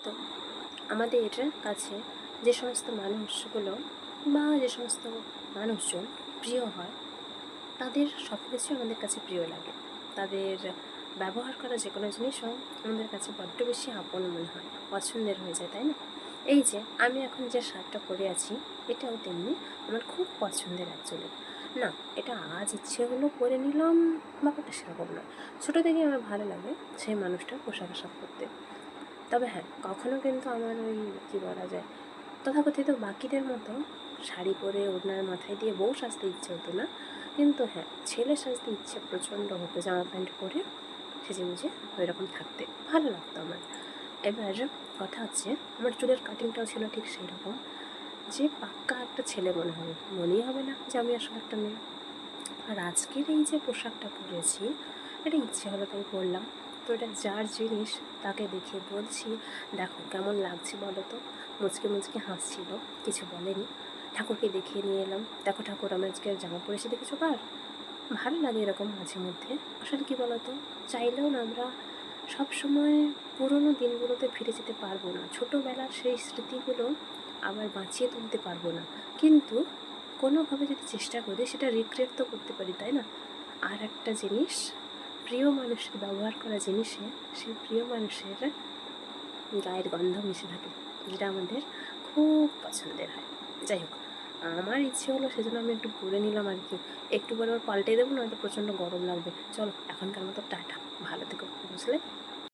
তো আমাদের কাছে যে সমস্ত মানুষগুলো বা যে সমস্ত মানুষজন প্রিয় হয়, তাদের সব কিছুই আমাদের কাছে প্রিয় লাগে। তাদের ব্যবহার করা যে কোনো জিনিসও আমাদের কাছে বড্ড বেশি আপন মনে হয়, পছন্দের হয়ে যায়, তাই না? এই যে আমি এখন যে শার্টটা পরে আছি, এটাও তেমনি আমার খুব পছন্দের অ্যাকচুয়ালি। না, এটা আজ ইচ্ছে হলো পরে নিলাম, ব্যাপারটা সেরকম নয়। ছোটো থেকেই আমার ভালো লাগে সেই মানুষটার পোশাক আশাক পরতে। তবে হ্যাঁ, কখনো কিন্তু আমার ওই কী বলা যায়, তথাকথিত বাকিদের মতো শাড়ি পরে ওড়নার মাথায় দিয়ে বউ সাজতে ইচ্ছে হতো না। কিন্তু হ্যাঁ, ছেলে সাজতে ইচ্ছে প্রচণ্ড হতো, জামা প্যান্ট পরে সেজে গুজে ওই রকম থাকতে ভালো লাগতো আমার। এবার কথা হচ্ছে, আমার চুলের কাটিংটাও ছিল ঠিক সেই রকম, যে পাক্কা একটা ছেলে মনে হবে, মনেই হবে না যে আমি আসলে একটা মেয়ে। আর আজকের এই যে পোশাকটা পরেছি, এটা ইচ্ছে হলো তাই পরলাম। তো এটা যার জিনিস তাকে দেখিয়ে বলছি, দেখো কেমন লাগছে বলো তো। মুচকে মুচকে হাসছিল, কিছু বলেনি। ঠাকুরকে দেখিয়ে নিয়ে এলাম, দেখো ঠাকুর আমি আজকে জামা পরেছি, দেখেছো কার? ভালো লাগে এরকম মাঝে মধ্যে। আসলে কী বলো তো, চাইলেও না আমরা সবসময় পুরোনো দিনগুলোতে ফিরে যেতে পারবো না, ছোটোবেলার সেই স্মৃতিগুলো আবার বাঁচিয়ে তুলতে পারবো না, কিন্তু কোনোভাবে যদি চেষ্টা করি সেটা রিক্রিয়েট তো করতে পারি, তাই না? আর একটা জিনিস, প্রিয় মানুষের ব্যবহার করা জিনিসে সেই প্রিয় মানুষের গায়ের গন্ধ মিশে থাকে, যেটা আমাদের খুব পছন্দের হয়। যাই হোক, আমার ইচ্ছে হলো সেজন্য আমি একটু পরে নিলাম আর কি। একটু পরে আবার পাল্টে দেবো, নয়তো প্রচণ্ড গরম লাগবে। চলো এখনকার মতো টাটা, ভালো থেকো, বুঝলে?